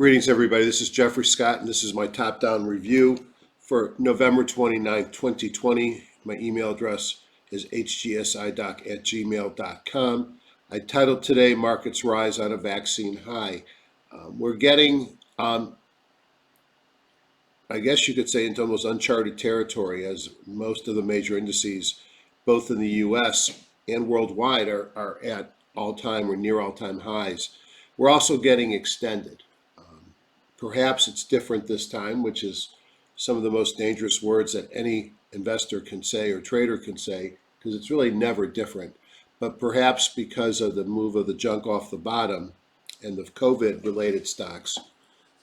Greetings, everybody. This is Jeffrey Scott, and this is my top-down review for November 29th, 2020. My email address is hgsidoc@gmail.com. I titled today, Markets Rise on a Vaccine High. We're getting, I guess you could say, into almost uncharted territory as most of the major indices, both in the U.S. and worldwide, are at all-time or near all-time highs. We're also getting extended. Perhaps it's different this time, which is some of the most dangerous words that any investor can say or trader can say, because it's really never different. But perhaps because of the move of the junk off the bottom and the COVID-related stocks,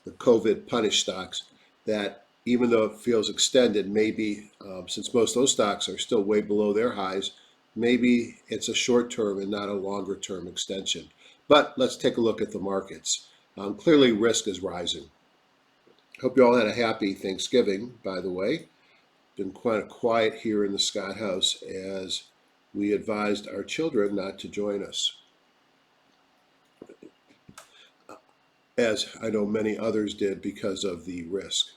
the COVID-punished stocks, that even though it feels extended, maybe since most of those stocks are still way below their highs, maybe it's a short-term and not a longer-term extension. But let's take a look at the markets. Clearly, risk is rising. Hope you all had a happy Thanksgiving, by the way. Been quite quiet here in the Scott house as we advised our children not to join us, as I know many others did because of the risk.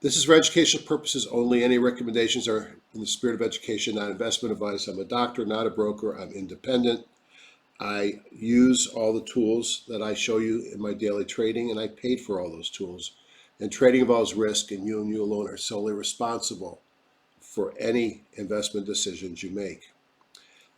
This is for educational purposes only. Any recommendations are in the spirit of education, not investment advice. I'm a doctor, not a broker. I'm independent. I use all the tools that I show you in my daily trading, and I paid for all those tools. And trading involves risk, and you alone are solely responsible for any investment decisions you make.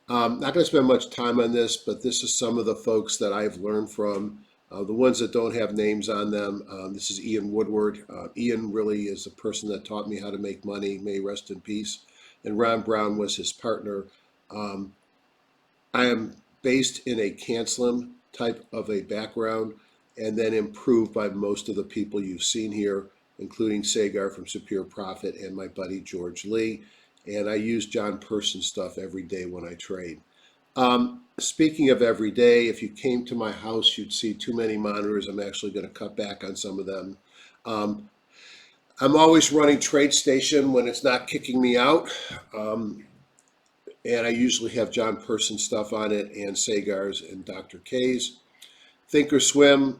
Not going to spend much time on this, but this is some of the folks that I've learned from, the ones that don't have names on them. This is Ian Woodward. Ian really is the person that taught me how to make money, may rest in peace. And Ron Brown was his partner. I am based in a Cancelim type of a background, and then improved by most of the people you've seen here, including Sagar from Superior Profit and my buddy George Lee. And I use John Person stuff every day when I trade. Speaking of every day, if you came to my house, you'd see too many monitors. I'm actually going to cut back on some of them. I'm always running TradeStation when it's not kicking me out. And I usually have John Person stuff on it and Sagar's and Dr. K's. Thinkorswim,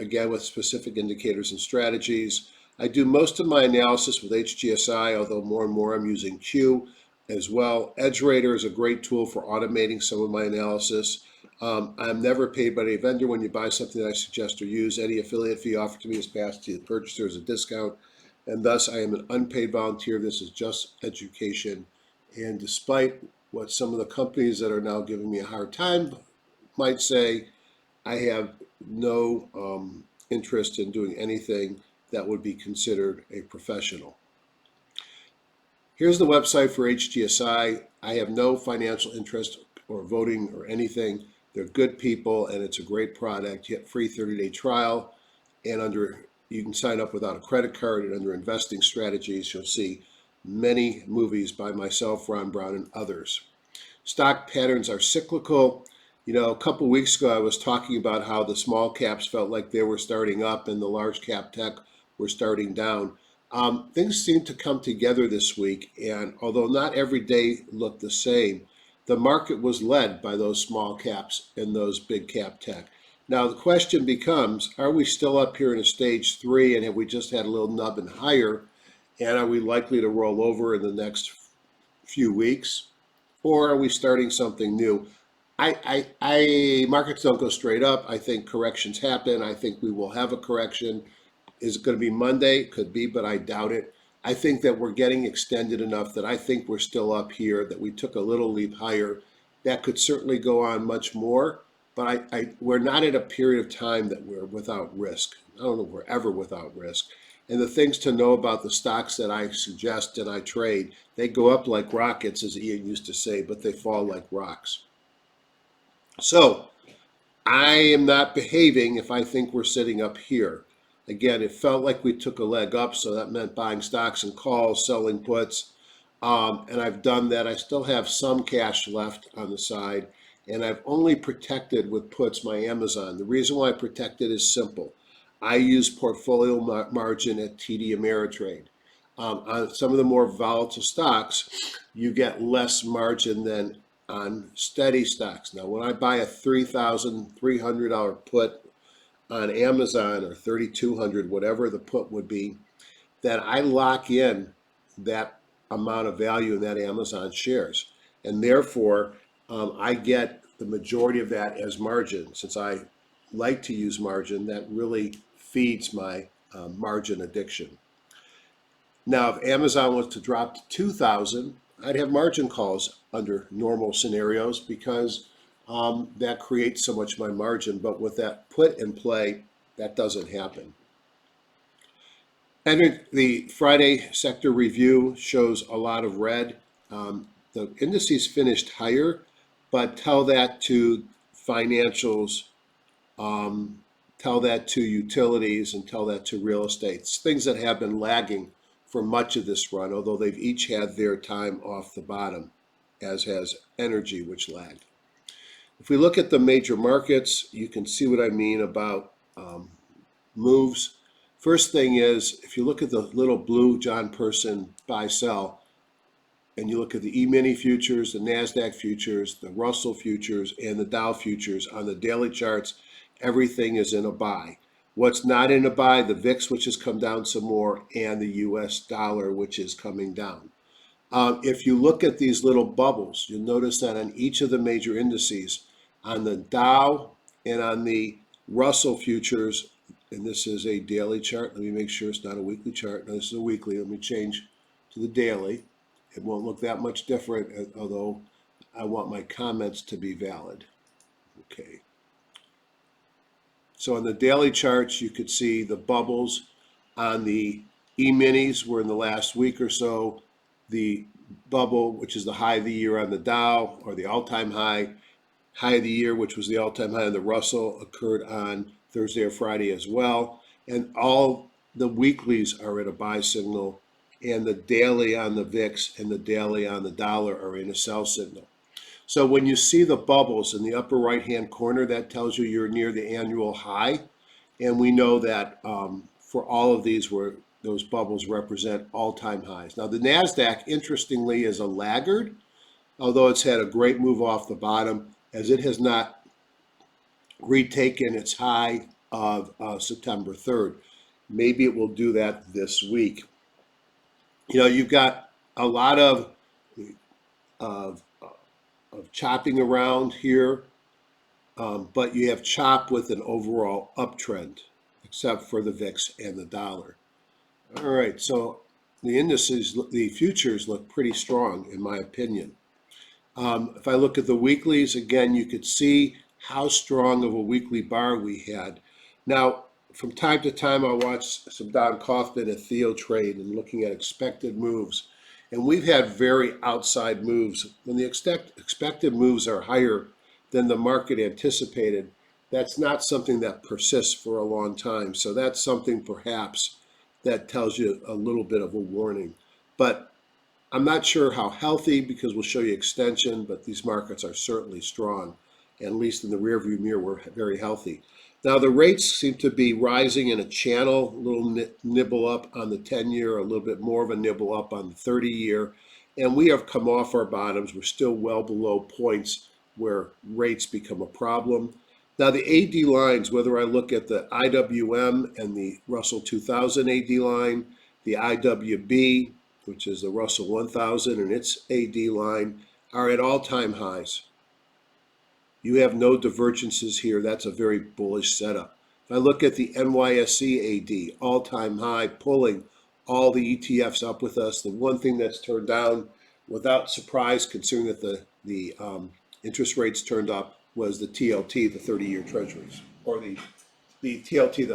again with specific indicators and strategies. I do most of my analysis with HGSI, although more and more I'm using Q as well. EdgeRater is a great tool for automating some of my analysis. I'm never paid by any vendor when you buy something that I suggest or use. Any affiliate fee offered to me is passed to the purchaser as a discount, and thus I am an unpaid volunteer. This is just education. And despite what some of the companies that are now giving me a hard time might say, I have no interest in doing anything that would be considered a professional. Here's the website for HGSI. I have no financial interest or voting or anything. They're good people, and it's a great product. You get free 30-day trial, and you can sign up without a credit card, and under investing strategies, you'll see many movies by myself, Ron Brown, and others. Stock patterns are cyclical. You know, a couple weeks ago, I was talking about how the small caps felt like they were starting up and the large cap tech were starting down. Things seem to come together this week, and although not every day looked the same, the market was led by those small caps and those big cap tech. Now, the question becomes, are we still up here in a stage 3, and have we just had a little nub and higher? And are we likely to roll over in the next few weeks? Or are we starting something new? Markets don't go straight up. I think corrections happen. I think we will have a correction. Is it going to be Monday? Could be, but I doubt it. I think that we're getting extended enough that I think we're still up here, that we took a little leap higher. That could certainly go on much more, but we're not at a period of time that we're without risk. I don't know if we're ever without risk. And the things to know about the stocks that I suggest and I trade, they go up like rockets, as Ian used to say, but they fall like rocks. So I am not behaving if I think we're sitting up here. Again, it felt like we took a leg up, so that meant buying stocks and calls, selling puts, and I've done that. I still have some cash left on the side, and I've only protected with puts my Amazon. The reason why I protected is simple. I use portfolio margin at TD Ameritrade. On some of the more volatile stocks, you get less margin than on steady stocks. Now, when I buy a $3,300 put on Amazon or 3,200, whatever the put would be, then I lock in that amount of value in that Amazon shares. And therefore, I get the majority of that as margin. Since I like to use margin, that really feeds my margin addiction. Now, if Amazon was to drop to 2,000, I'd have margin calls under normal scenarios because that creates so much of my margin. But with that put in play, that doesn't happen. And the Friday sector review shows a lot of red. The indices finished higher, but tell that to financials, tell that to utilities, and tell that to real estate. It's things that have been lagging for much of this run, although they've each had their time off the bottom, as has energy, which lagged. If we look at the major markets, you can see what I mean about moves. First thing is, if you look at the little blue John Person buy sell, and you look at the E-mini futures, the NASDAQ futures, the Russell futures, and the Dow futures on the daily charts, everything is in a buy. What's not in a buy? The VIX, which has come down some more, and the US dollar, which is coming down. If you look at these little bubbles, you'll notice that on each of the major indices, on the Dow and on the Russell futures, and this is a daily chart. Let me make sure it's not a weekly chart. No, this is a weekly. Let me change to the daily. It won't look that much different, although I want my comments to be valid. Okay. So on the daily charts, you could see the bubbles on the E-minis were in the last week or so. The bubble, which is the high of the year on the Dow, or the all-time high of the year, which was the all-time high on the Russell, occurred on Thursday or Friday as well. And all the weeklies are at a buy signal, and the daily on the VIX and the daily on the dollar are in a sell signal. So when you see the bubbles in the upper right-hand corner, that tells you you're near the annual high. And we know that for all of these, where those bubbles represent all-time highs. Now, the NASDAQ, interestingly, is a laggard, although it's had a great move off the bottom, as it has not retaken its high of September 3rd. Maybe it will do that this week. You know, you've got a lot of chopping around here, but you have chop with an overall uptrend, except for the VIX and the dollar. All right, so the indices, the futures look pretty strong, in my opinion. If I look at the weeklies, again, you could see how strong of a weekly bar we had. Now, from time to time, I watch some Don Kaufman at Theo Trade and looking at expected moves. And we've had very outside moves. When the expected moves are higher than the market anticipated, that's not something that persists for a long time. So that's something perhaps that tells you a little bit of a warning. But I'm not sure how healthy, because we'll show you extension, but these markets are certainly strong. At least in the rearview mirror, we're very healthy. Now, the rates seem to be rising in a channel, a little nibble up on the 10-year, a little bit more of a nibble up on the 30-year. And we have come off our bottoms. We're still well below points where rates become a problem. Now, the AD lines, whether I look at the IWM and the Russell 2000 AD line, the IWB, which is the Russell 1000 and its AD line, are at all-time highs. You have no divergences here. That's a very bullish setup. If I look at the NYSE AD, all-time high, pulling all the ETFs up with us. The one thing that's turned down, without surprise, considering that the interest rates turned up, was the TLT, the 30-year Treasuries, or the TLT,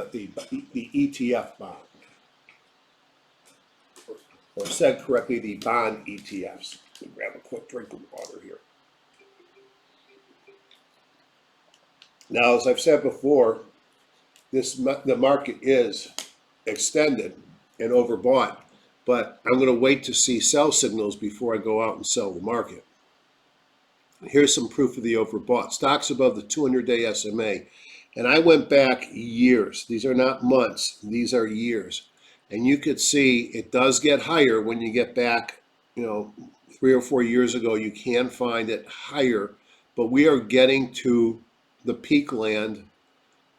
the ETF bond. Or said correctly, the bond ETFs. Let me grab a quick drink of water here. Now, as I've said before, the market is extended and overbought, but I'm going to wait to see sell signals before I go out and sell the market. Here's some proof of the overbought. Stocks above the 200-day SMA, and I went back years. These are not months. These are years. And you could see it does get higher when you get back, 3 or 4 years ago. You can find it higher, but we are getting to the peak land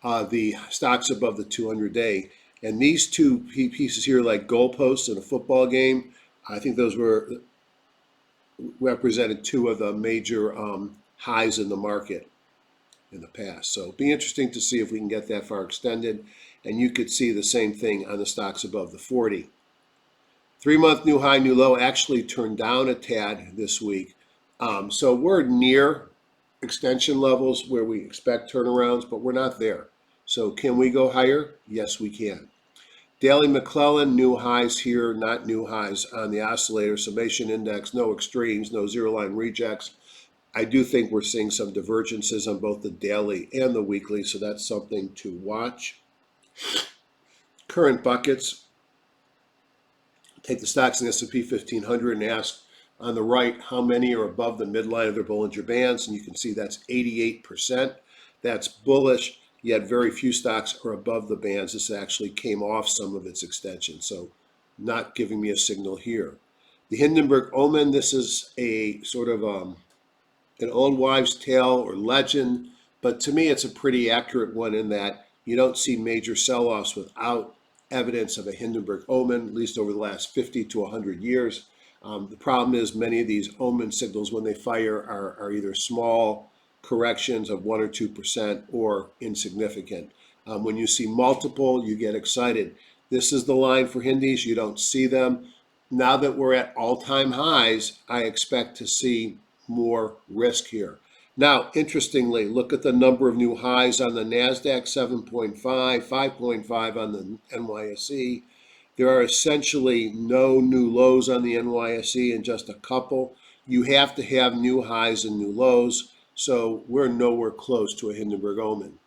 the stocks above the 200-day. And these two pieces here, like goalposts in a football game, I think those represented two of the major highs in the market in the past. So it'll be interesting to see if we can get that far extended. And you could see the same thing on the stocks above the 40. 3-month new high, new low actually turned down a tad this week. So we're near extension levels where we expect turnarounds, but we're not there. So can we go higher? Yes, we can. Daily McClellan, new highs here, not new highs on the oscillator. Summation index, no extremes, no zero line rejects. I do think we're seeing some divergences on both the daily and the weekly, so that's something to watch. Current buckets. Take the stocks in the S&P 1500 and ask on the right how many are above the midline of their Bollinger Bands, and you can see that's 88%. That's bullish, yet very few stocks are above the bands. This actually came off some of its extension, so not giving me a signal here. The Hindenburg Omen, this is a sort of an old wives' tale or legend, but to me it's a pretty accurate one in that you don't see major sell-offs without evidence of a Hindenburg omen, at least over the last 50 to 100 years. The problem is many of these omen signals, when they fire, are either small corrections of 1 or 2% or insignificant. When you see multiple, you get excited. This is the line for Hindys. You don't see them. Now that we're at all-time highs, I expect to see more risk here. Now, interestingly, look at the number of new highs on the NASDAQ, 7.5, 5.5 on the NYSE. There are essentially no new lows on the NYSE and just a couple. You have to have new highs and new lows, so we're nowhere close to a Hindenburg omen.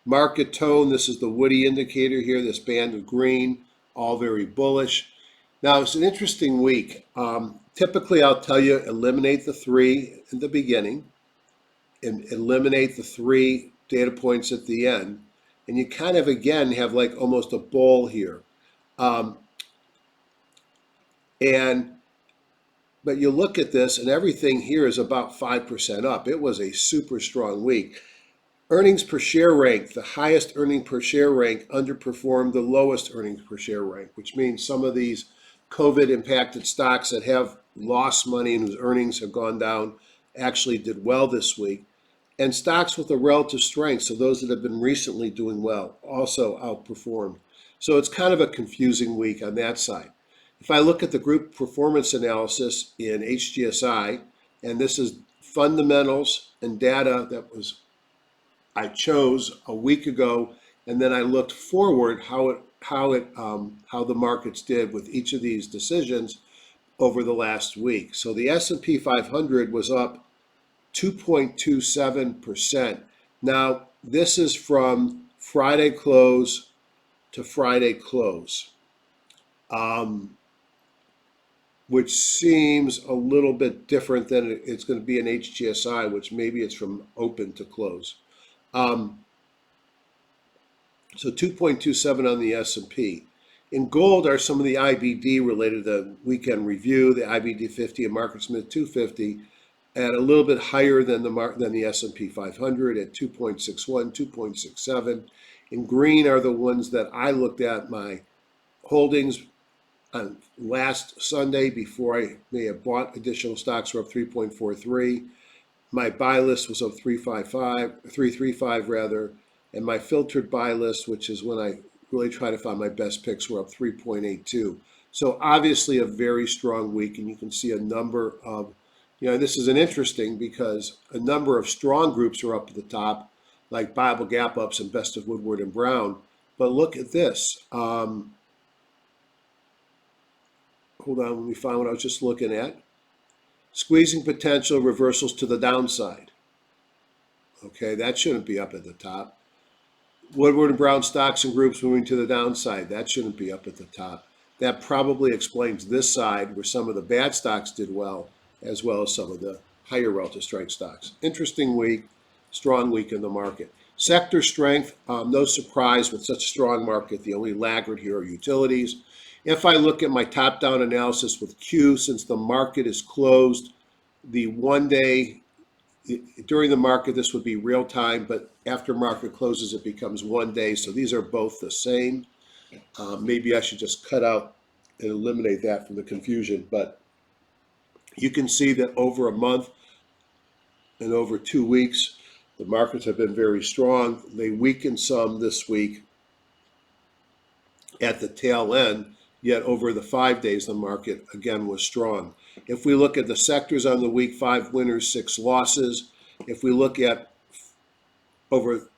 Market tone, this is the Woody indicator here, this band of green, all very bullish. Now, it's an interesting week. Typically, I'll tell you, eliminate the 3 in the beginning and eliminate the 3 data points at the end. And you kind of, again, have like almost a bowl here. But you look at this and everything here is about 5% up. It was a super strong week. Earnings per share rank, the highest earning per share rank underperformed the lowest earnings per share rank, which means some of these COVID impacted stocks that have lost money and whose earnings have gone down actually did well this week. And stocks with a relative strength, so those that have been recently doing well, also outperformed. So it's kind of a confusing week on that side. If I look at the group performance analysis in HGSI, and this is fundamentals and data that I chose a week ago, and then I looked forward how the markets did with each of these decisions over the last week. So the S&P 500 was up 2.27%. Now, this is from Friday close to Friday close, which seems a little bit different than it's going to be in HGSI, which maybe it's from open to close. So 2.27 on the S&P. In gold are some of the IBD related to the weekend review, the IBD 50 and Market Smith 250, at a little bit higher than the S&P 500 at 2.61, 2.67. In green are the ones that I looked at my holdings on last Sunday before I may have bought additional stocks, were up 3.43. My buy list was up 335 rather, and my filtered buy list, which is when I really try to find my best picks, were up 3.82. So obviously a very strong week, and you can see a number of, this is an interesting because a number of strong groups are up at the top, like Bible Gap Ups and Best of Woodward and Brown. But look at this. Hold on, let me find what I was just looking at. Squeezing potential reversals to the downside. Okay, that shouldn't be up at the top. Woodward and Brown stocks and groups moving to the downside. That shouldn't be up at the top. That probably explains this side where some of the bad stocks did well as some of the higher relative strength stocks. Interesting week, strong week in the market. Sector strength, no surprise with such a strong market. The only laggard here are utilities. If I look at my top-down analysis with Q, since the market is closed, the one-day during the market, this would be real time, but after market closes, it becomes 1 day. So these are both the same. Maybe I should just cut out and eliminate that from the confusion. But you can see that over a month and over 2 weeks, the markets have been very strong. They weakened some this week at the tail end, yet over the 5 days, the market again was strong. If we look at the sectors on the week, 5 winners, 6 losses. If we look at over,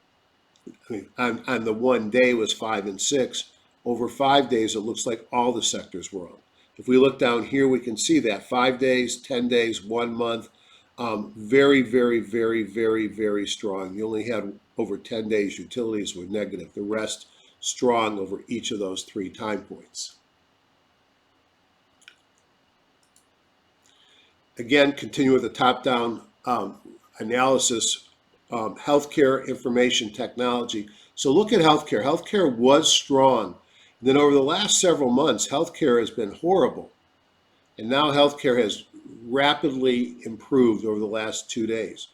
on the 1 day was 5 and 6. Over 5 days, it looks like all the sectors were on. If we look down here, we can see that 5 days, 10 days, 1 month, very, very, very, very, very strong. You only had over 10 days utilities were negative. The rest strong over each of those 3 time points. Again, continue with the top-down analysis. Healthcare, information technology. So look at healthcare. Healthcare was strong. And then over the last several months, healthcare has been horrible. And now healthcare has rapidly improved over the last 2 days.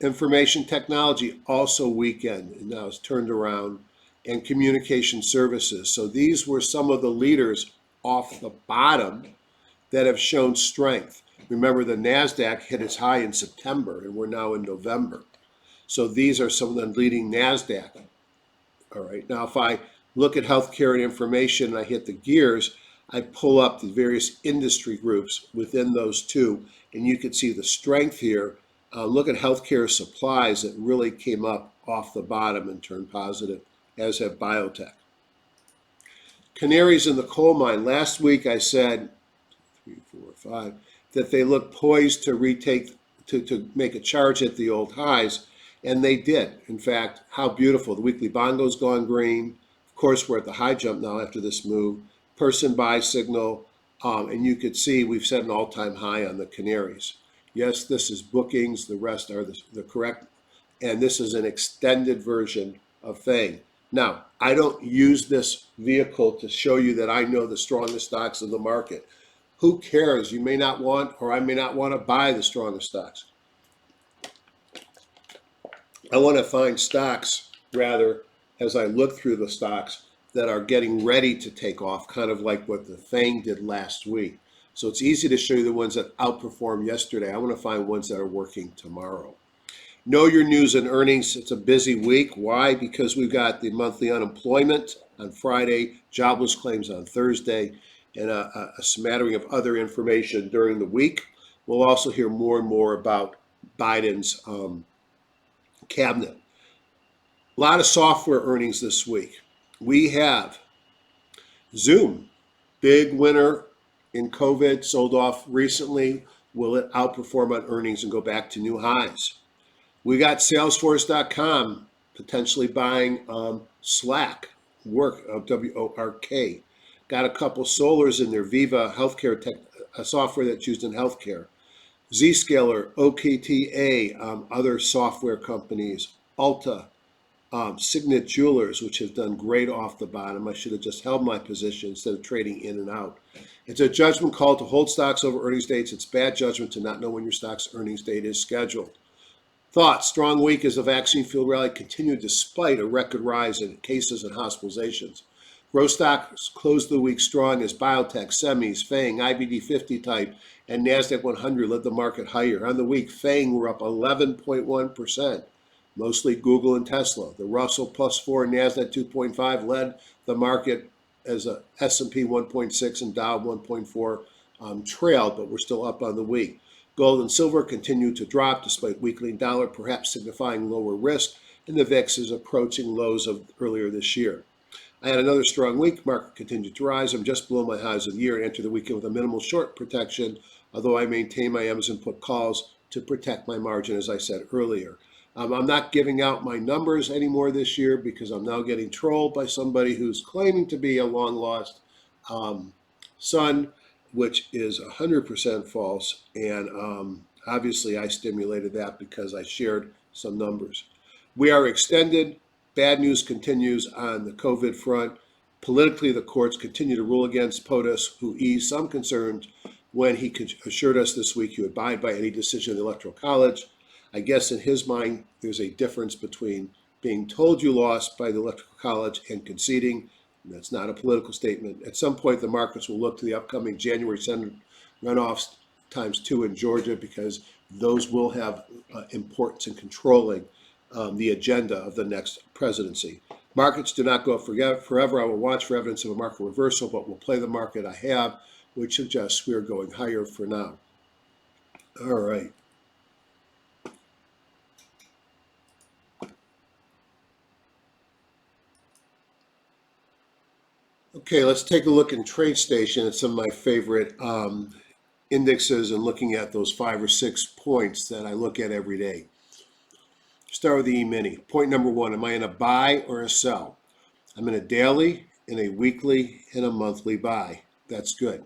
Information technology also weakened and now it's turned around. And communication services. So these were some of the leaders off the bottom that have shown strength. Remember, the NASDAQ hit its high in September, and we're now in November. So these are some of the leading NASDAQ. All right, now if I look at healthcare and information and I hit the gears, I pull up the various industry groups within those two, and you can see the strength here. Look at healthcare supplies that really came up off the bottom and turned positive, as have biotech. Canaries in the coal mine. Last week I said, 3, 4, 5, that they look poised to retake, to make a charge at the old highs, and they did. In fact, how beautiful. The weekly bongo's gone green. Of course, we're at the high jump now after this move. Person buy signal, and you could see we've set an all-time high on the canaries. Yes, this is bookings. The rest are the correct, and this is an extended version of FANG. Now, I don't use this vehicle to show you that I know the strongest stocks in the market. Who cares? You may not want, or I may not want to buy the strongest stocks. I want to find stocks, rather, as I look through the stocks that are getting ready to take off, kind of like what the FANG did last week. So it's easy to show you the ones that outperformed yesterday. I want to find ones that are working tomorrow. Know your news and earnings. It's a busy week. Why? Because we've got the monthly unemployment on Friday, jobless claims on Thursday, and a smattering of other information during the week. We'll also hear more and more about Biden's cabinet. A lot of software earnings this week. We have Zoom, big winner in COVID, sold off recently. Will it outperform on earnings and go back to new highs? We got Salesforce.com potentially buying Slack, WORK. Got a couple solars in there, Viva healthcare tech, a software that's used in healthcare. Zscaler, OKTA, other software companies, Ulta, Signet Jewelers, which has done great off the bottom. I should have just held my position instead of trading in and out. It's a judgment call to hold stocks over earnings dates. It's bad judgment to not know when your stock's earnings date is scheduled. Thoughts, strong week as the vaccine field rally continued despite a record rise in cases and hospitalizations. Growth stocks closed the week strong as biotech, semis, FANG, IBD 50 type, and NASDAQ 100 led the market higher. On the week, FANG were up 11.1%, mostly Google and Tesla. The Russell plus 4 and NASDAQ 2.5 led the market as a S&P 1.6 and Dow 1.4 trailed, but we're still up on the week. Gold and silver continue to drop despite weakening dollar, perhaps signifying lower risk, and the VIX is approaching lows of earlier this year. I had another strong week. Market continued to rise. I'm just below my highs of the year and entered the weekend with a minimal short protection, although I maintain my Amazon put calls to protect my margin, as I said earlier. I'm not giving out my numbers anymore this year because I'm now getting trolled by somebody who's claiming to be a long-lost son, which is 100% false. And obviously I stimulated that because I shared some numbers. We are extended. Bad news continues on the COVID front. Politically, the courts continue to rule against POTUS, who eased some concerns when he assured us this week he would abide by any decision of the Electoral College. I guess in his mind, there's a difference between being told you lost by the Electoral College and conceding. And that's not a political statement. At some point, the markets will look to the upcoming January Senate runoffs ×2 in Georgia, because those will have importance in controlling the agenda of the next presidency. Markets do not go up forever. I will watch for evidence of a market reversal, but will play the market I have, which suggests we are going higher for now. All right. Okay, let's take a look in TradeStation at some of my favorite indexes and looking at those 5 or 6 points that I look at every day. Start with the E-mini. Point number 1, am I in a buy or a sell? I'm in a daily, in a weekly, and a monthly buy. That's good.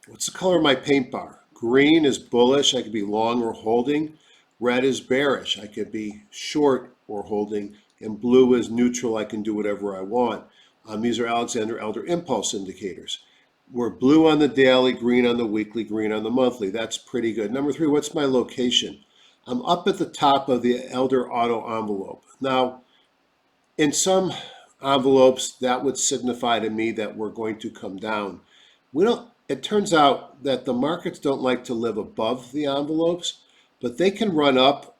What's the color of my paint bar? Green is bullish. I could be long or holding. Red is bearish. I could be short or holding. And blue is neutral. I can do whatever I want. These are Alexander Elder impulse indicators. We're blue on the daily, green on the weekly, green on the monthly. That's pretty good. Number 3, what's my location? I'm up at the top of the Elder auto envelope. Now, in some envelopes, that would signify to me that we're going to come down. It turns out that the markets don't like to live above the envelopes, but they can run up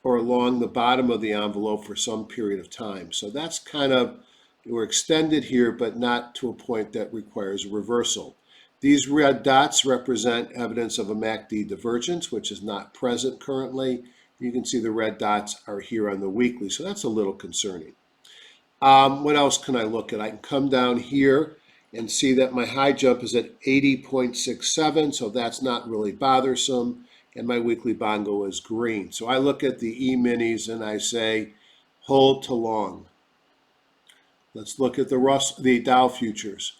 or along the bottom of the envelope for some period of time. So that's kind of, we're extended here, but not to a point that requires a reversal. These red dots represent evidence of a MACD divergence, which is not present currently. You can see the red dots are here on the weekly, so that's a little concerning. What else can I look at? I can come down here and see that my high jump is at 80.67, so that's not really bothersome, and my weekly bongo is green. So I look at the E-minis and I say, hold to long. Let's look at the Dow futures.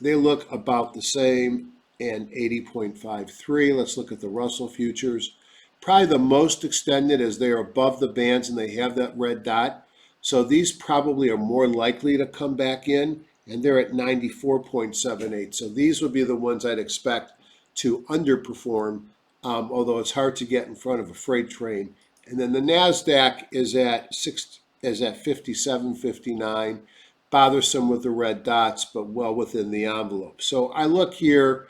They look about the same, and 80.53. Let's look at the Russell futures. Probably the most extended, as they are above the bands and they have that red dot. So these probably are more likely to come back in, and they're at 94.78. So these would be the ones I'd expect to underperform, although it's hard to get in front of a freight train. And then the NASDAQ is at 57.59, bothersome with the red dots, but well within the envelope. So I look here,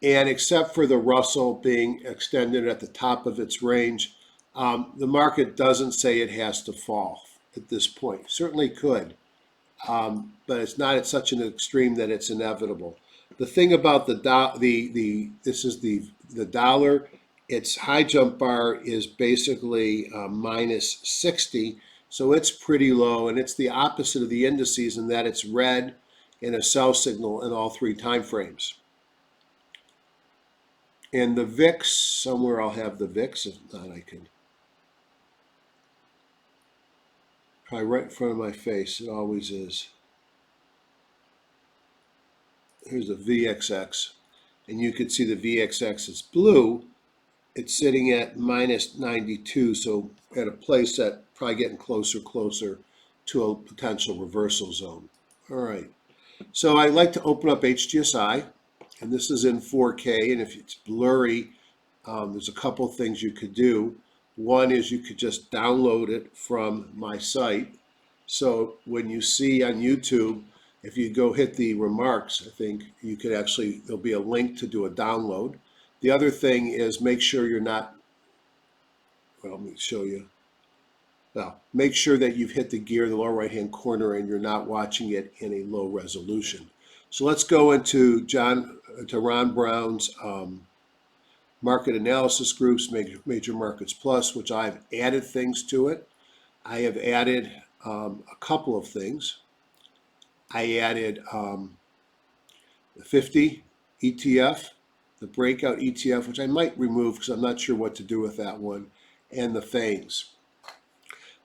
and except for the Russell being extended at the top of its range, the market doesn't say it has to fall at this point. Certainly could, but it's not at such an extreme that it's inevitable. The thing about the dollar, its high jump bar is basically minus 60, so it's pretty low, and it's the opposite of the indices in that it's red and a sell signal in all 3 time frames. And the VIX, somewhere I'll have the VIX, if not I can. Probably right in front of my face, it always is. Here's the VXX, and you can see the VXX is blue. It's sitting at minus 92, so at a place that probably getting closer to a potential reversal zone. All right, so I like to open up HGSI, and this is in 4K, and if it's blurry, there's a couple things you could do. One is you could just download it from my site. So when you see on YouTube, if you go hit the remarks, I think you could actually, there'll be a link to do a download. The other thing is make sure you're not, well, let me show you. Well, make sure that you've hit the gear in the lower right-hand corner and you're not watching it in a low resolution. So let's go into Ron Brown's market analysis groups, Major Markets Plus, which I've added things to it. I have added a couple of things. I added the 50 ETF, the breakout ETF, which I might remove because I'm not sure what to do with that one, and the FANGs.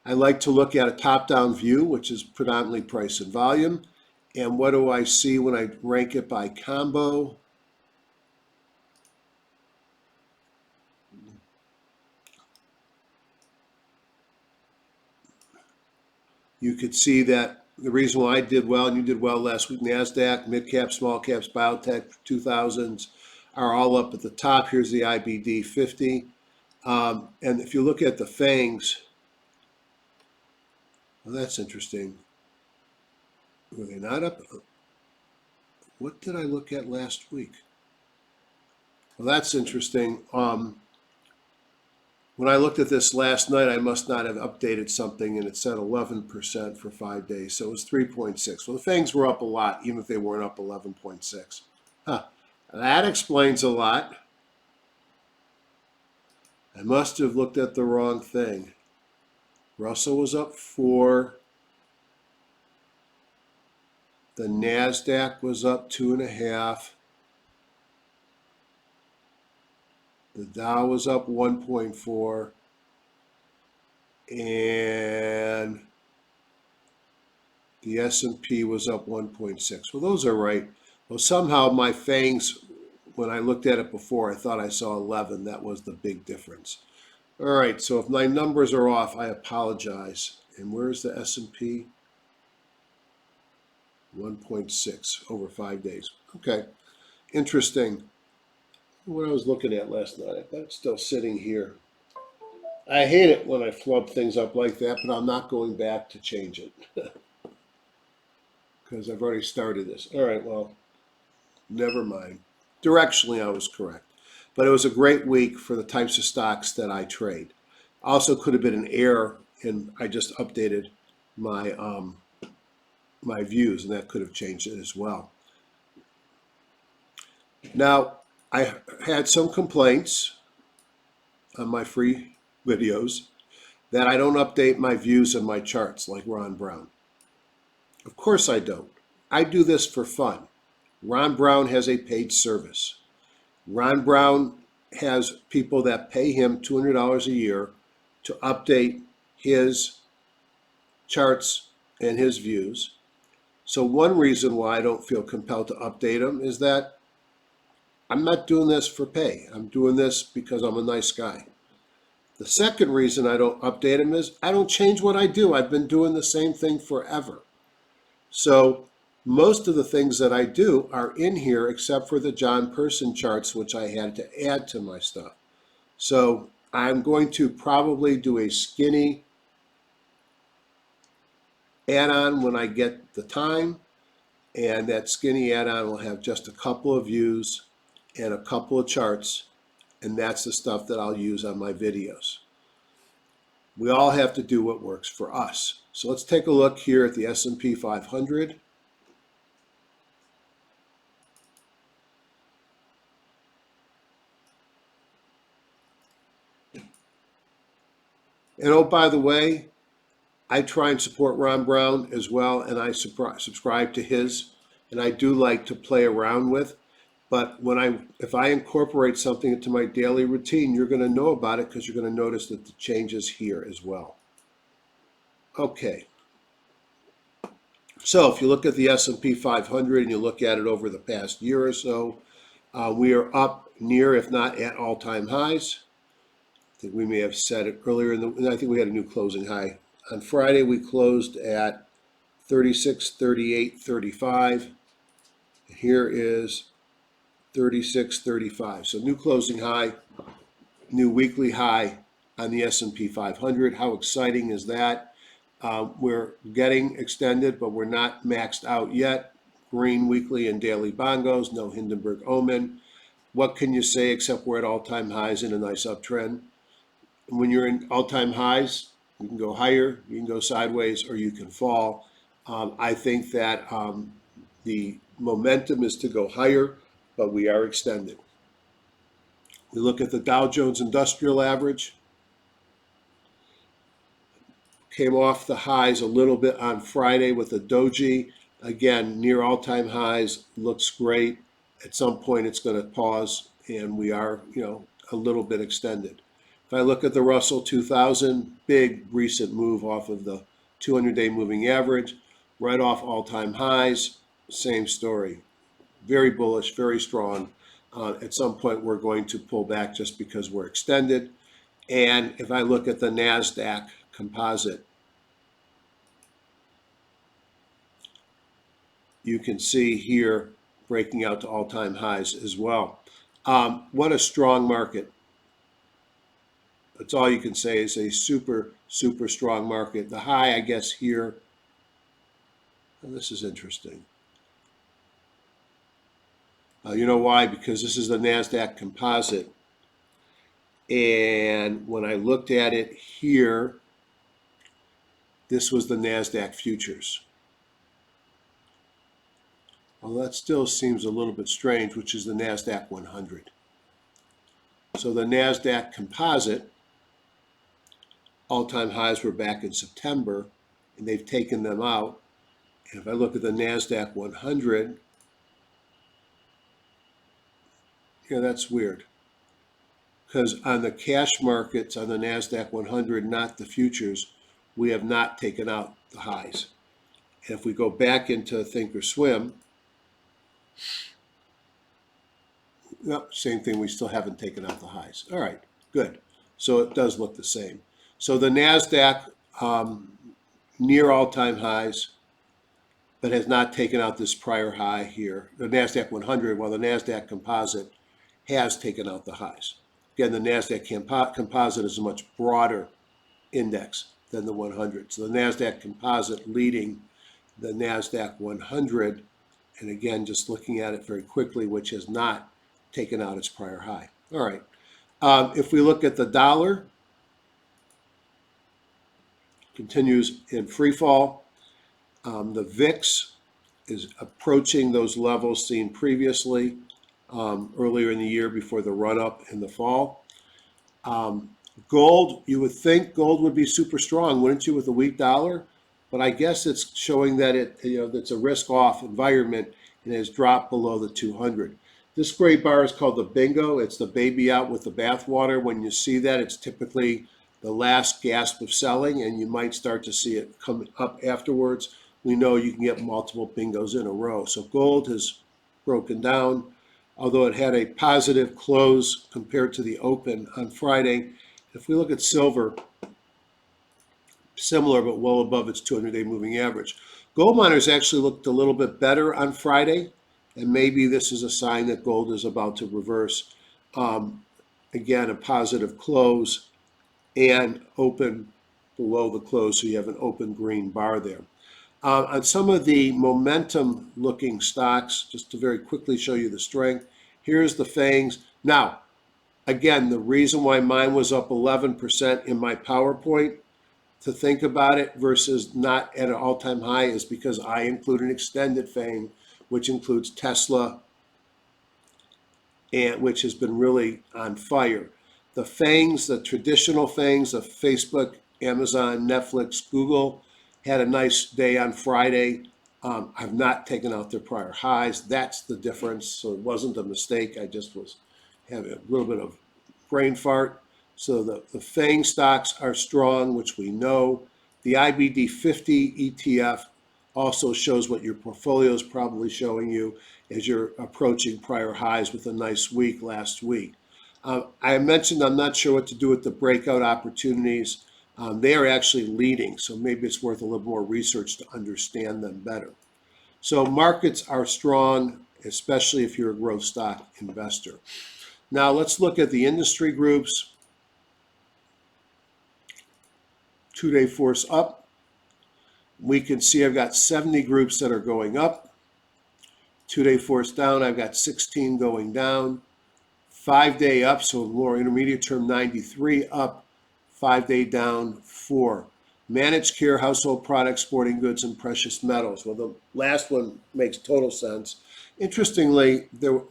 I like to look at a top-down view, which is predominantly price and volume. And what do I see when I rank it by combo? You could see that the reason why I did well and you did well last week, NASDAQ, mid caps, small caps, biotech, 2000s are all up at the top. Here's the IBD 50. And if you look at the fangs, well, that's interesting. Were they not up? What did I look at last week? Well, that's interesting. When I looked at this last night, I must not have updated something, and it said 11% for 5 days, so it was 3.6. Well, the fangs were up a lot, even if they weren't up 11.6. Huh. That explains a lot. I must have looked at the wrong thing. Russell was up 4. The NASDAQ was up 2.5. The Dow was up 1.4. And the S&P was up 1.6. Well, those are right. Well, somehow my fangs, when I looked at it before, I thought I saw 11. That was the big difference. All right, so if my numbers are off, I apologize. And where's the S&P? 1.6 over 5 days. Okay, interesting. What I was looking at last night, I thought it's still sitting here. I hate it when I flub things up like that, but I'm not going back to change it because I've already started this. All right, well, never mind. Directionally, I was correct. But it was a great week for the types of stocks that I trade. Also could have been an error, and I just updated my my views, and that could have changed it as well. Now, I had some complaints on my free videos that I don't update my views and my charts like Ron Brown. Of course I don't. I do this for fun. Ron Brown has a paid service. Ron Brown has people that pay him $200 a year to update his charts and his views. So one reason why I don't feel compelled to update them is that I'm not doing this for pay. I'm doing this because I'm a nice guy. The second reason I don't update them is I don't change what I do. I've been doing the same thing forever. So most of the things that I do are in here except for the John Person charts, which I had to add to my stuff. So I'm going to probably do a skinny add-on when I get the time, and that skinny add-on will have just a couple of views and a couple of charts, and that's the stuff that I'll use on my videos. We all have to do what works for us. So let's take a look here at the S&P 500. And oh, by the way, I try and support Ron Brown as well, and I subscribe to his, and I do like to play around with. But if I incorporate something into my daily routine, you're going to know about it because you're going to notice that the changes here as well. Okay. So if you look at the S&P 500 and you look at it over the past year or so, we are up near, if not at all-time highs. I think we may have said it earlier, and I think we had a new closing high. On Friday, we closed at 36.38.35. Here is 36.35. So new closing high, new weekly high on the S&P 500. How exciting is that? We're getting extended, but we're not maxed out yet. Green weekly and daily bongos, no Hindenburg omen. What can you say except we're at all-time highs in a nice uptrend? When you're in all-time highs, you can go higher, you can go sideways, or you can fall. I think that the momentum is to go higher, but we are extended. We look at the Dow Jones Industrial Average. Came off the highs a little bit on Friday with a doji. Again, near all-time highs, looks great. At some point, it's going to pause, and we are, a little bit extended. If I look at the Russell 2000, big recent move off of the 200-day moving average, right off all-time highs, same story. Very bullish, very strong. At some point, we're going to pull back just because we're extended. And if I look at the NASDAQ composite, you can see here breaking out to all-time highs as well. What a strong market. That's all you can say is a super, super strong market. The high, I guess, here, and this is interesting. You know why? Because this is the NASDAQ composite. And when I looked at it here, this was the NASDAQ futures. Well, that still seems a little bit strange, which is the NASDAQ 100. So the NASDAQ composite, all-time highs were back in September, and they've taken them out. And if I look at the NASDAQ 100, yeah, that's weird. Because on the cash markets, on the NASDAQ 100, not the futures, we have not taken out the highs. And if we go back into Thinkorswim, no, same thing, we still haven't taken out the highs. All right, good. So it does look the same. So the NASDAQ near all-time highs, but has not taken out this prior high here. The NASDAQ 100, while the NASDAQ composite has taken out the highs. Again, the NASDAQ composite is a much broader index than the 100. So the NASDAQ composite leading the NASDAQ 100, and again, just looking at it very quickly, which has not taken out its prior high. All right. If we look at the dollar, continues in free fall. The VIX is approaching those levels seen previously earlier in the year before the run-up in the fall. Gold, you would think gold would be super strong, wouldn't you, with a weak dollar? But I guess it's showing that it's a risk-off environment and has dropped below the 200. This gray bar is called the bingo. It's the baby out with the bathwater. When you see that, it's typically the last gasp of selling, and you might start to see it come up afterwards. We know you can get multiple bingos in a row. So gold has broken down, although it had a positive close compared to the open on Friday. If we look at silver, similar but well above its 200-day moving average. Gold miners actually looked a little bit better on Friday, and maybe this is a sign that gold is about to reverse. Again, a positive close and open below the close, so you have an open green bar there. On some of the momentum looking stocks, just to very quickly show you the strength, here's the FANGs. Now, again, the reason why mine was up 11% in my PowerPoint, to think about it versus not at an all-time high, is because I include an extended FANG, which includes Tesla, and which has been really on fire. The FANGs, the traditional FANGs of Facebook, Amazon, Netflix, Google, had a nice day on Friday. I've not taken out their prior highs. That's the difference. So it wasn't a mistake. I just was having a little bit of brain fart. So the FANG stocks are strong, which we know. The IBD 50 ETF also shows what your portfolio is probably showing you as you're approaching prior highs with a nice week last week. I mentioned I'm not sure what to do with the breakout opportunities. They are actually leading, so maybe it's worth a little more research to understand them better. So markets are strong, especially if you're a growth stock investor. Now let's look at the industry groups. 2-day force up. We can see I've got 70 groups that are going up. 2-day force down, I've got 16 going down. 5-day up, so more intermediate term, 93 up. 5-day down, 4. Managed care, household products, sporting goods, and precious metals. Well, the last one makes total sense. Interestingly,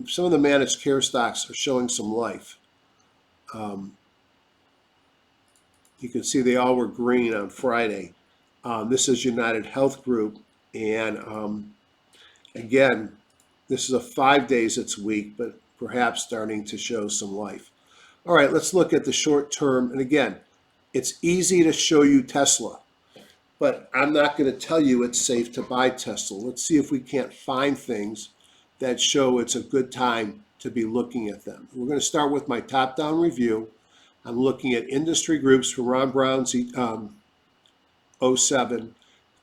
some of the managed care stocks are showing some life. You can see they all were green on Friday. This is United Health Group, and again, this is a 5 days it's weak, but perhaps starting to show some life. All right, let's look at the short term, and again, it's easy to show you Tesla, but I'm not going to tell you it's safe to buy Tesla. Let's see if we can't find things that show it's a good time to be looking at them. We're going to start with my top-down review. I'm looking at industry groups from Ron Brown's 07,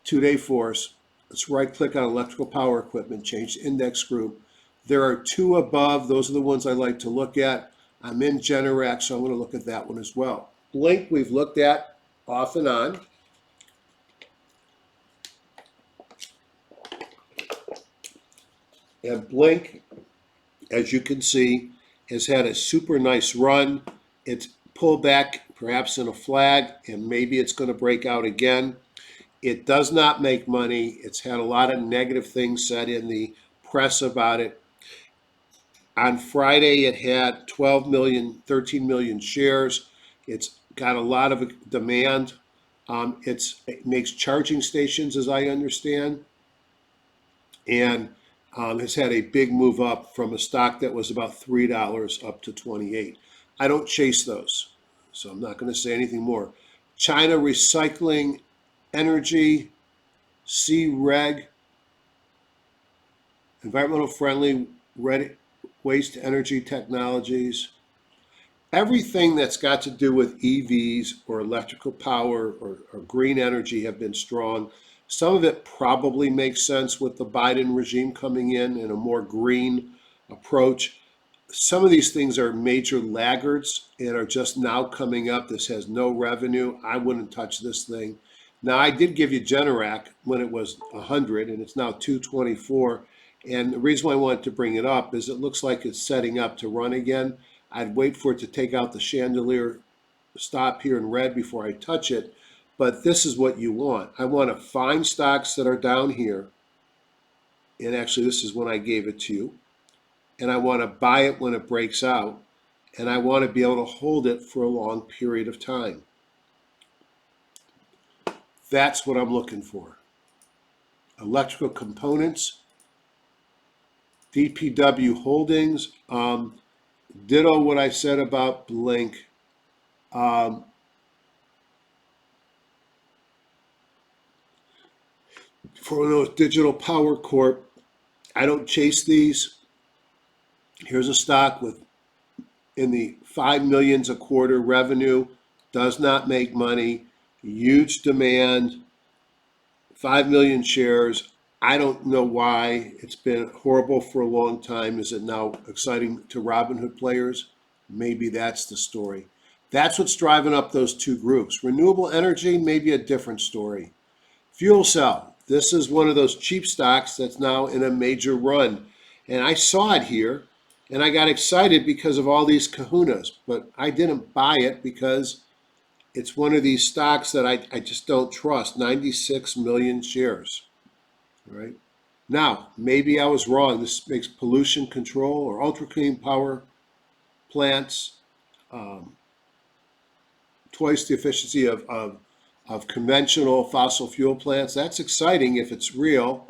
2-day force. Let's right-click on electrical power equipment, change to index group. There are 2 above. Those are the ones I like to look at. I'm in Generac, so I'm going to look at that one as well. Blink we've looked at off and on. And Blink, as you can see, has had a super nice run. It's pulled back perhaps in a flag, and maybe it's going to break out again. It does not make money. It's had a lot of negative things said in the press about it. On Friday, it had 12 million, 13 million shares. It's got a lot of demand. It makes charging stations, as I understand, and has had a big move up from a stock that was about $3 up to 28. I don't chase those, so I'm not going to say anything more. China Recycling Energy, C-Reg, environmental friendly waste energy technologies. Everything that's got to do with EVs or electrical power or green energy have been strong. Some of it probably makes sense with the Biden regime coming in and a more green approach. Some of these things are major laggards and are just now coming up. This has no revenue. I wouldn't touch this thing. Now, I did give you Generac when it was 100 and it's now 224. And the reason why I wanted to bring it up is it looks like it's setting up to run again. I'd wait for it to take out the chandelier stop here in red before I touch it. But this is what you want. I want to find stocks that are down here. And actually, this is when I gave it to you. And I want to buy it when it breaks out. And I want to be able to hold it for a long period of time. That's what I'm looking for. Electrical components, DPW Holdings, ditto what I said about Blink. For those Digital Power Corp, I don't chase these. Here's a stock with in the 5 millions a quarter revenue, does not make money, huge demand, 5 million shares. I don't know why. It's been horrible for a long time. Is it now exciting to Robinhood players? Maybe that's the story. That's what's driving up those two groups. Renewable energy, maybe a different story. Fuel cell. This is one of those cheap stocks that's now in a major run. And I saw it here, and I got excited because of all these kahunas. But I didn't buy it because it's one of these stocks that I just don't trust. 96 million shares. All right. Now, maybe I was wrong. This makes pollution control or ultra clean power plants twice the efficiency of conventional fossil fuel plants. That's exciting if it's real.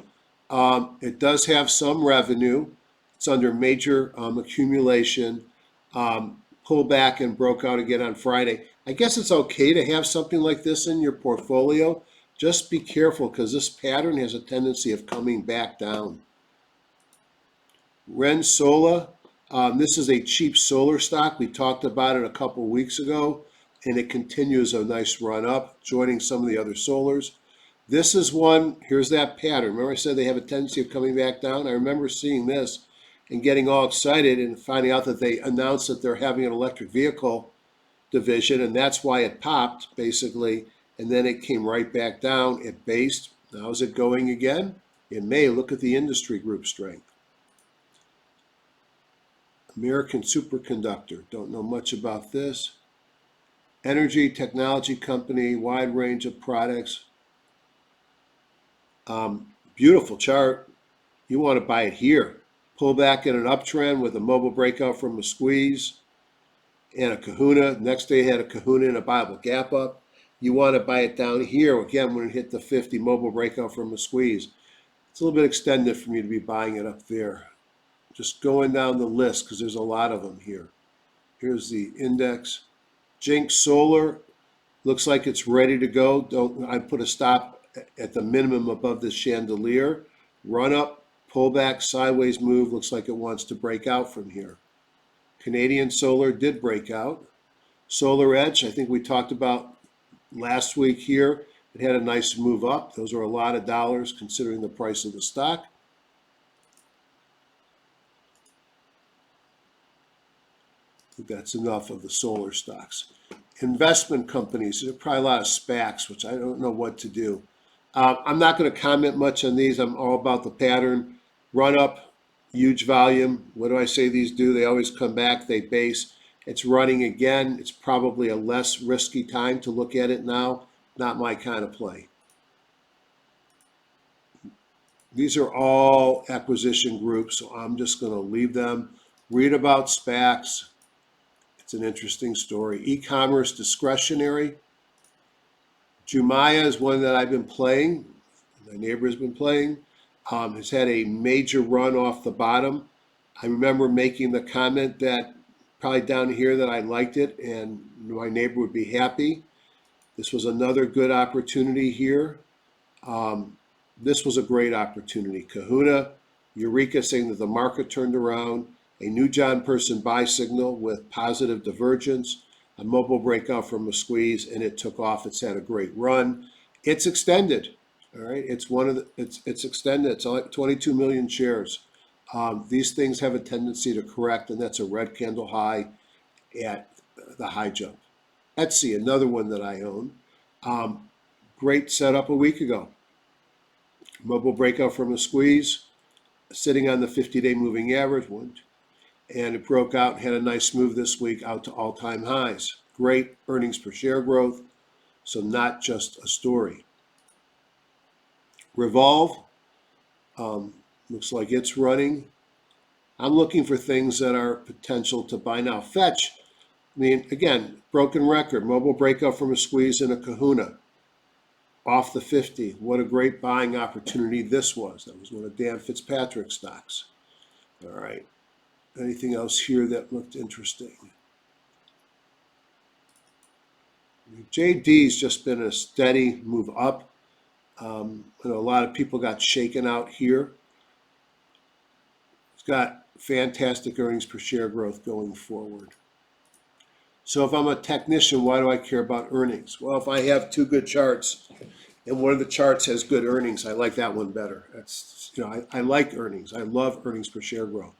It does have some revenue. It's under major accumulation. Pulled back and broke out again on Friday. I guess it's okay to have something like this in your portfolio. Just be careful because this pattern has a tendency of coming back down. Rensola, this is a cheap solar stock. We talked about it a couple weeks ago, and it continues a nice run up, joining some of the other solars. This is one, here's that pattern. Remember I said they have a tendency of coming back down? I remember seeing this and getting all excited and finding out that they announced that they're having an electric vehicle division, and that's why it popped, basically, and then it came right back down. It based. Now is it going again? It may. Look at the industry group strength. American Superconductor. Don't know much about this. Energy technology company, wide range of products. Beautiful chart. You want to buy it here. Pull back in an uptrend with a mobile breakout from a squeeze and a kahuna. Next day had a kahuna and a Bible gap up. You want to buy it down here again when it hit the 50 mobile breakout from a squeeze. It's a little bit extended for me to be buying it up there. Just going down the list because there's a lot of them here. Here's the index. Jinx Solar looks like it's ready to go. I put a stop at the minimum above this chandelier. Run up, pull back, sideways move. Looks like it wants to break out from here. Canadian Solar did break out. Solar Edge, I think we talked about last week here. It had a nice move up. Those are a lot of dollars considering the price of the stock. I think that's enough of the solar stocks. Investment companies, there's probably a lot of SPACs, which I don't know what to do. I'm not going to comment much on these. I'm all about the pattern. Run up, huge volume. What do I say these do? They always come back, they base. It's running again. It's probably a less risky time to look at it now. Not my kind of play. These are all acquisition groups, so I'm just going to leave them. Read about SPACs. It's an interesting story. E-commerce discretionary. Jumaya is one that I've been playing. My neighbor's been playing. Has had a major run off the bottom. I remember making the comment that probably down here that I liked it and my neighbor would be happy. This was another good opportunity here. This was a great opportunity. Kahuna, Eureka saying that the market turned around. A new John Person buy signal with positive divergence. A mobile breakout from a squeeze, and it took off. It's had a great run. It's extended. All right, it's it's extended. It's like 22 million shares. These things have a tendency to correct, and that's a red candle high at the high jump. Etsy, another one that I own. Great setup a week ago. Mobile breakout from a squeeze, sitting on the 50-day moving average, and it broke out and had a nice move this week out to all-time highs. Great earnings per share growth, so not just a story. Revolve, looks like it's running. I'm looking for things that are potential to buy now. Fetch, I mean, again, broken record, mobile breakout from a squeeze in a kahuna. Off the 50, what a great buying opportunity this was. That was one of Dan Fitzpatrick's stocks. All right. Anything else here that looked interesting? JD's just been a steady move up. A lot of people got shaken out here. It's got fantastic earnings per share growth going forward. So if I'm a technician, why do I care about earnings? Well, if I have two good charts and one of the charts has good earnings, I like that one better. That's, I like earnings. I love earnings per share growth.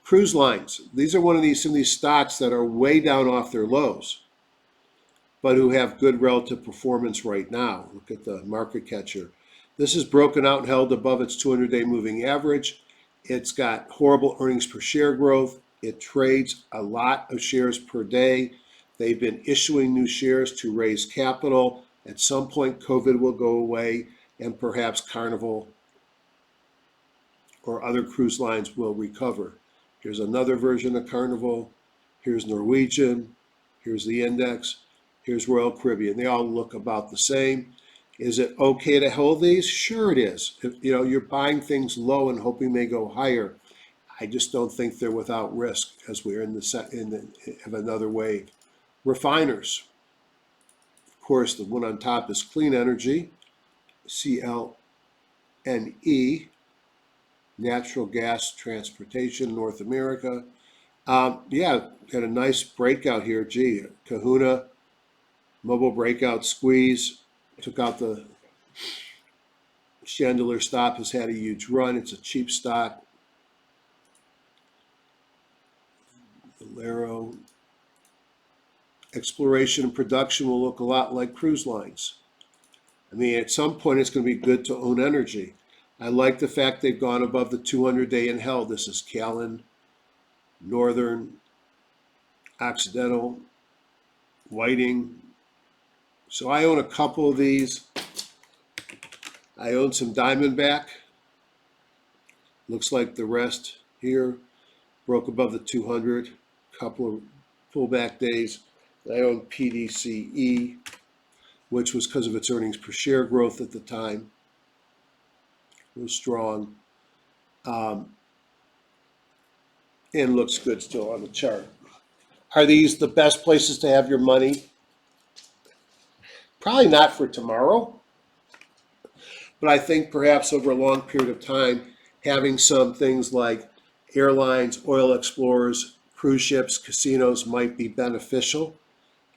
Cruise lines. These are some of these stocks that are way down off their lows, but who have good relative performance right now. Look at the market catcher. This is broken out and held above its 200-day moving average. It's got horrible earnings per share growth. It trades a lot of shares per day. They've been issuing new shares to raise capital. At some point, COVID will go away, and perhaps Carnival or other cruise lines will recover. Here's another version of Carnival. Here's Norwegian. Here's the index. Here's Royal Caribbean. They all look about the same. Is it okay to hold these? Sure it is. If, you're buying things low and hoping they go higher. I just don't think they're without risk as we're in another wave. Refiners. Of course, the one on top is Clean Energy, CLNE, Natural Gas Transportation, North America. Got a nice breakout here. Gee, Kahuna, mobile breakout squeeze, took out the Chandelier stop, has had a huge run. It's a cheap stock. Valero. Exploration and production will look a lot like cruise lines. I mean, at some point, it's going to be good to own energy. I like the fact they've gone above the 200-day and held. This is Callan, Northern, Occidental, Whiting. So I own a couple of these. I own some Diamondback. Looks like the rest here broke above the 200. Couple of pullback days. I own PDCE, which was because of its earnings per share growth at the time. It was strong. And looks good still on the chart. Are these the best places to have your money? Probably not for tomorrow. But I think perhaps over a long period of time, having some things like airlines, oil explorers, cruise ships, casinos might be beneficial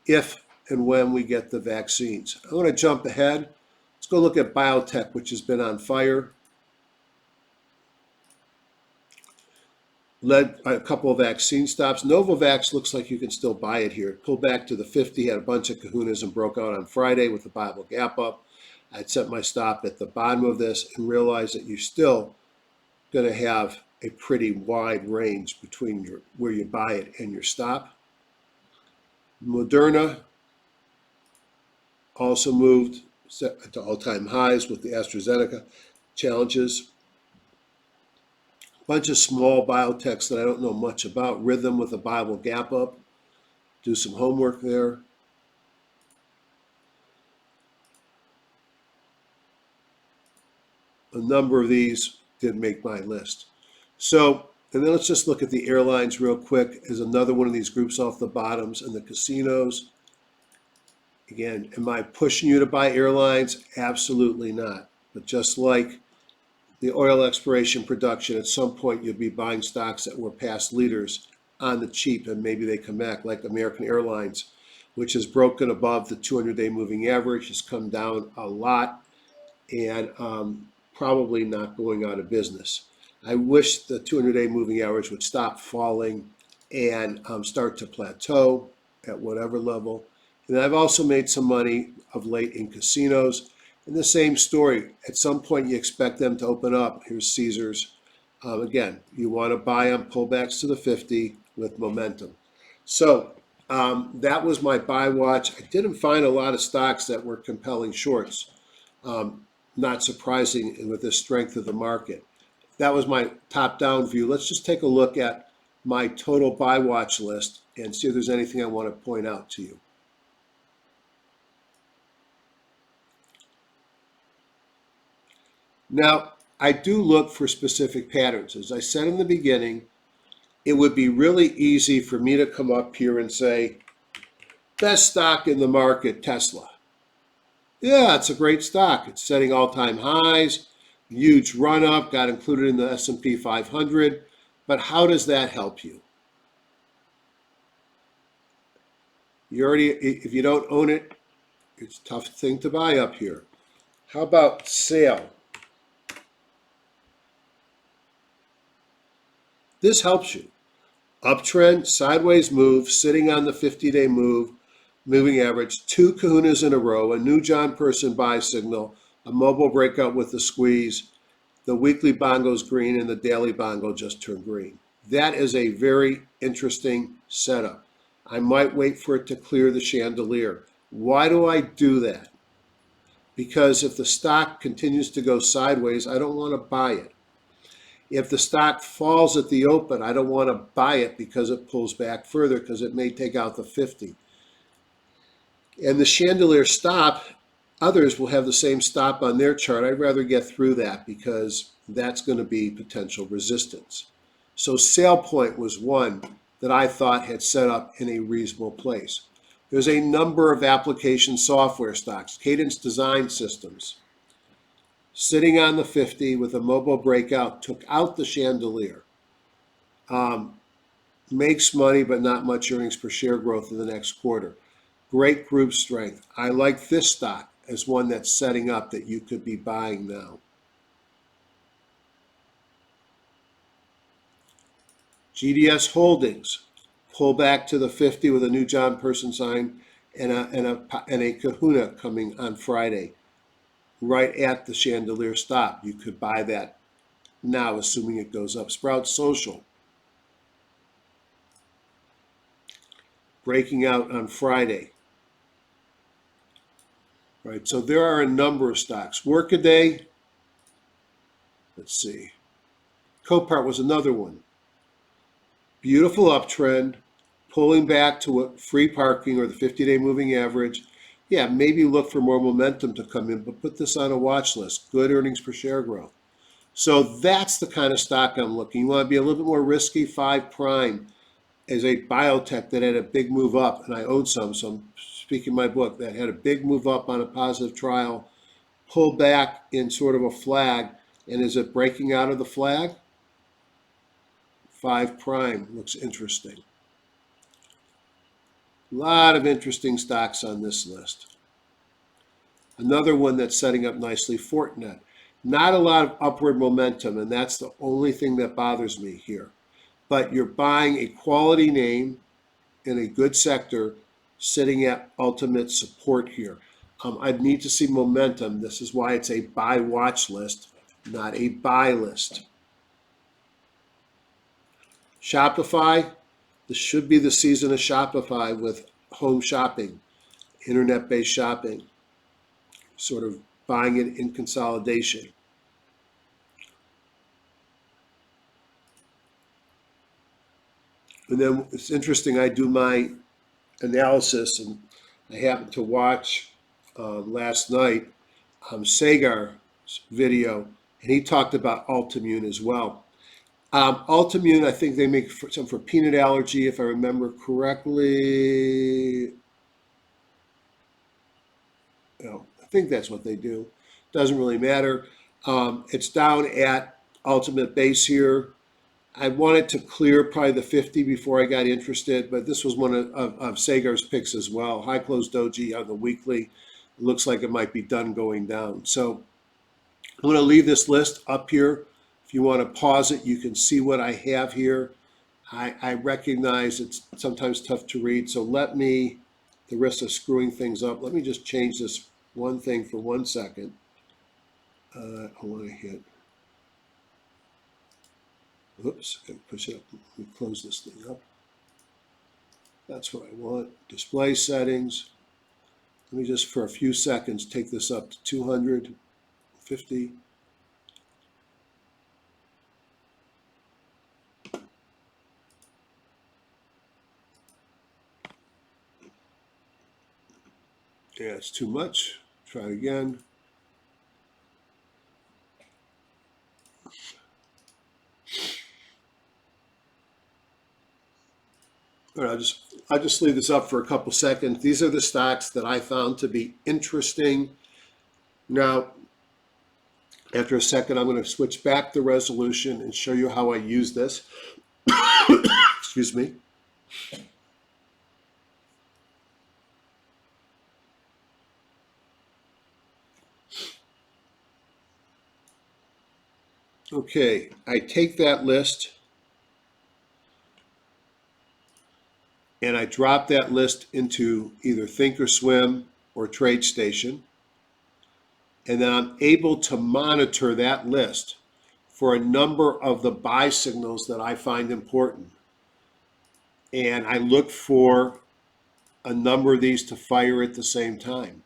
if and when we get the vaccines. I want to jump ahead. Let's go look at biotech, which has been on fire. led by a couple of vaccine stops. Novavax looks like you can still buy it here. Pulled back to the 50, had a bunch of kahunas and broke out on Friday with the Bible gap up. I'd set my stop at the bottom of this and realized that you're still going to have a pretty wide range between where you buy it and your stop. Moderna also moved to all-time highs with the AstraZeneca challenges. A bunch of small biotechs that I don't know much about. Rhythm with a Bible gap up. Do some homework there. A number of these didn't make my list. So, and then let's just look at the airlines real quick as another one of these groups off the bottoms, and the casinos. Again, am I pushing you to buy airlines? Absolutely not. But just like the oil exploration production, at some point you'll be buying stocks that were past leaders on the cheap, and maybe they come back, like American Airlines, which has broken above the 200-day moving average, has come down a lot, and probably not going out of business. I wish the 200-day moving average would stop falling and start to plateau at whatever level. And I've also made some money of late in casinos. And the same story. At some point, you expect them to open up. Here's Caesars. Again, you want to buy them pullbacks to the 50 with momentum. So that was my buy watch. I didn't find a lot of stocks that were compelling shorts. Not surprising with the strength of the market. That was my top-down view. Let's just take a look at my total buy watch list and see if there's anything I want to point out to you. Now, I do look for specific patterns. As I said in the beginning, it would be really easy for me to come up here and say, best stock in the market, Tesla. Yeah, it's a great stock. It's setting all-time highs, huge run-up, got included in the S&P 500. But how does that help you? If you don't own it, it's a tough thing to buy up here. How about sale? This helps you. Uptrend, sideways move, sitting on the 50-day moving average, 2 kahunas in a row, a new John Person buy signal, a mobile breakout with the squeeze, the weekly bongo's green, and the daily bongo just turned green. That is a very interesting setup. I might wait for it to clear the chandelier. Why do I do that? Because if the stock continues to go sideways, I don't want to buy it. If the stock falls at the open, I don't want to buy it because it pulls back further because it may take out the 50. And the chandelier stop, others will have the same stop on their chart. I'd rather get through that because that's going to be potential resistance. So sale point was one that I thought had set up in a reasonable place. There's a number of application software stocks, Cadence Design Systems, sitting on the 50 with a mobile breakout, took out the chandelier. Makes money, but not much earnings per share growth in the next quarter. Great group strength. I like this stock as one that's setting up that you could be buying now. GDS Holdings, pull back to the 50 with a new John Person sign and a kahuna coming on Friday, right at the chandelier stop. You could buy that now, assuming it goes up. Sprout Social, breaking out on Friday. Right, so there are a number of stocks. Workaday, let's see. Copart was another one. Beautiful uptrend, pulling back to what free parking or the 50-day moving average. Yeah, maybe look for more momentum to come in, but put this on a watch list. Good earnings per share growth. So that's the kind of stock I'm looking. You want to be a little bit more risky. 5 Prime is a biotech that had a big move up, and I owned some, so I'm speaking my book, that had a big move up on a positive trial, pull back in sort of a flag, and is it breaking out of the flag? 5 Prime looks interesting. A lot of interesting stocks on this list. Another one that's setting up nicely, Fortinet. Not a lot of upward momentum, and that's the only thing that bothers me here. but you're buying a quality name in a good sector sitting at ultimate support here. I'd need to see momentum. This is why it's a buy watch list, not a buy list. Shopify, this should be the season of Shopify with home shopping, internet-based shopping, sort of buying it in consolidation. And then it's interesting, I do my analysis, and I happened to watch last night Sagar's video, and he talked about Altimmune as well. Altimmune, I think they make some for peanut allergy, if I remember correctly. I think that's what they do. Doesn't really matter. It's down at ultimate base here. I wanted to clear probably the 50 before I got interested, but this was one of Sagar's picks as well. High close doji on the weekly. It looks like it might be done going down. So I'm going to leave this list up here. If you want to pause it, you can see what I have here. I recognize it's sometimes tough to read, so let me, the risk of screwing things up, let me just change this one thing for 1 second. I want to hit, oops, I push it up. Let me close this thing up. That's what I want. Display settings. Let me just, for a few seconds, take this up to 250. Yeah, it's too much. Try it again. All right, I'll just leave this up for a couple seconds. These are the stocks that I found to be interesting. Now, after a second, I'm going to switch back the resolution and show you how I use this. Excuse me. Okay, I take that list and I drop that list into either Thinkorswim or TradeStation. And then I'm able to monitor that list for a number of the buy signals that I find important. And I look for a number of these to fire at the same time.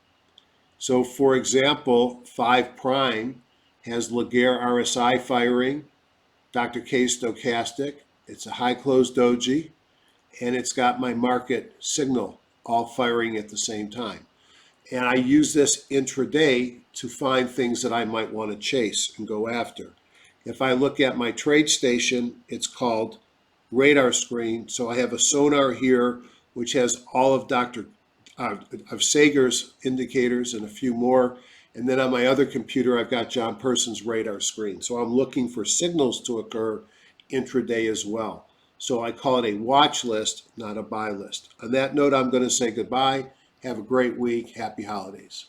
So for example, 5 Prime has Laguerre RSI firing, Dr. K stochastic, it's a high close doji, and it's got my market signal all firing at the same time. And I use this intraday to find things that I might want to chase and go after. If I look at my TradeStation, it's called radar screen. So I have a sonar here, which has all of Sagar's indicators and a few more. And then on my other computer, I've got John Person's radar screen. So I'm looking for signals to occur intraday as well. So I call it a watch list, not a buy list. On that note, I'm going to say goodbye. Have a great week. Happy holidays.